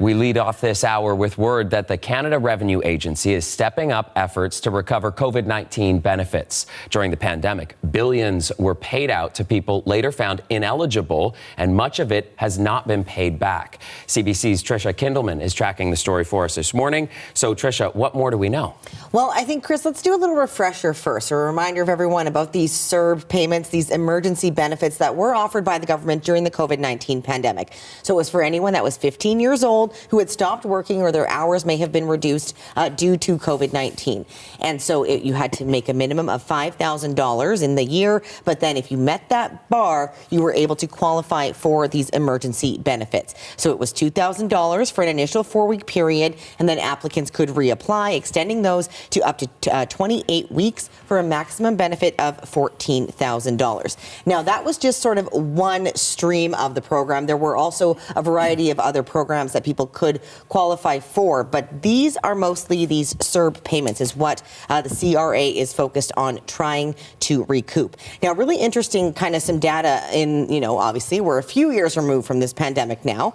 We lead off this hour with word that the Canada Revenue Agency is stepping up efforts to recover COVID-19 benefits. During the pandemic, billions were paid out to people later found ineligible, and much of it has not been paid back. CBC's Tricia Kindleman is tracking the story for us this morning. So, Tricia, what more do we know? Well, I think, Chris, let's do a little refresher first, a reminder of everyone about these CERB payments, these emergency benefits that were offered by the government during the COVID-19 pandemic. So it was for anyone that was 15 years old who had stopped working or their hours may have been reduced due to COVID-19. And so you had to make a minimum of $5,000 in the year. But then if you met that bar, you were able to qualify for these emergency benefits. So it was $2,000 for an initial 4-week period, and then applicants could reapply, extending those to up to 28 weeks for a maximum benefit of $14,000. Now, that was just sort of one stream of the program. There were also a variety of other programs that people could qualify for, but these are mostly these CERB payments is what the CRA is focused on trying to recoup. Now, really interesting kind of some data in, obviously we're a few years removed from this pandemic now.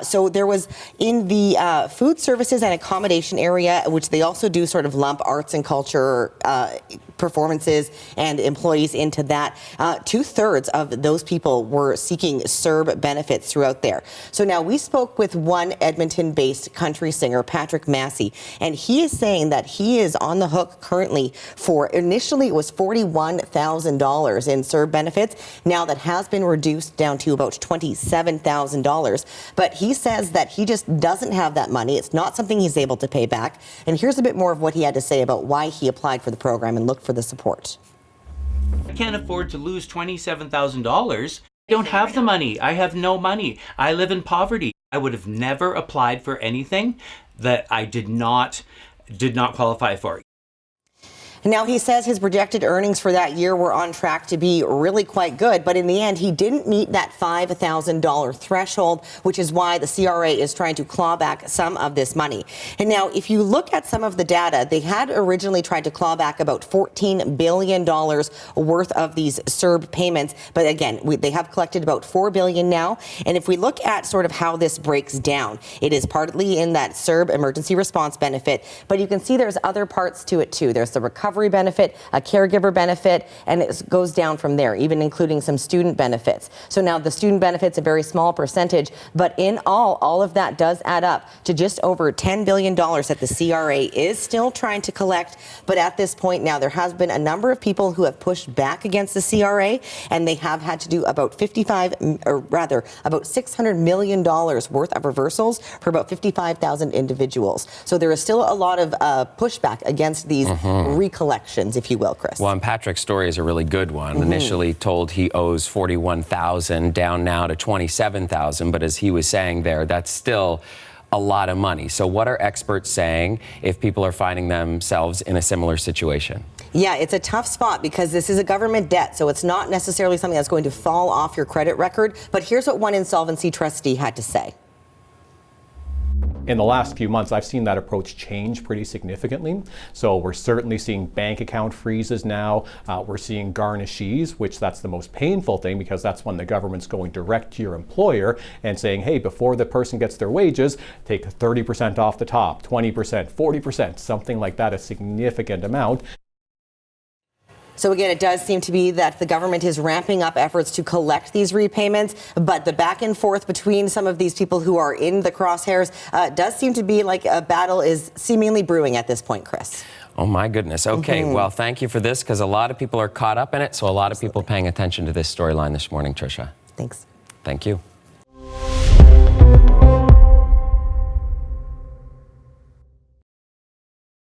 So there was in the food services and accommodation area, which they also do sort of lump arts and culture performances and employees into that. 2/3 of those people were seeking CERB benefits throughout there. So now we spoke with one Edmonton-based country singer, Patrick Massey, and he is saying that he is on the hook currently for, initially it was $41,000 in CERB benefits. Now that has been reduced down to about $27,000. But he says that he just doesn't have that money. It's not something he's able to pay back. And here's a bit more of what he had to say about why he applied for the program and looked for the support. I can't afford to lose $27,000. I don't have the money. I have no money. I live in poverty. I would have never applied for anything that I did not qualify for. Now, he says his projected earnings for that year were on track to be really quite good, but in the end, he didn't meet that $5,000 threshold, which is why the CRA is trying to claw back some of this money. And now, if you look at some of the data, they had originally tried to claw back about $14 billion worth of these CERB payments, but again, they have collected about $4 billion now. And if we look at sort of how this breaks down, it is partly in that CERB emergency response benefit, but you can see there's other parts to it too. There's the recovery benefit, a caregiver benefit, and it goes down from there, even including some student benefits. So now the student benefit's a very small percentage, but in all of that does add up to just over $10 billion that the CRA is still trying to collect. But at this point now, there has been a number of people who have pushed back against the CRA, and they have had to do about $600 million worth of reversals for about 55,000 individuals. So there is still a lot of pushback against these recollections, if you will, Chris. Well, and Patrick's story is a really good one. Initially told he owes $41,000, down now to $27,000. But as he was saying there, that's still a lot of money. So what are experts saying if people are finding themselves in a similar situation? Yeah, it's a tough spot because this is a government debt, so it's not necessarily something that's going to fall off your credit record. But here's what one insolvency trustee had to say. In the last few months, I've seen that approach change pretty significantly. So we're certainly seeing bank account freezes now. We're seeing garnishees, which that's the most painful thing because that's when the government's going direct to your employer and saying, hey, before the person gets their wages, take 30% off the top, 20%, 40%, something like that, a significant amount. So again, it does seem to be that the government is ramping up efforts to collect these repayments, but the back and forth between some of these people who are in the crosshairs does seem to be like a battle is seemingly brewing at this point, Chris. Oh, my goodness. Okay, well, thank you for this because a lot of people are caught up in it, so a lot of people paying attention to this storyline this morning, Tricia. Thanks. Thank you.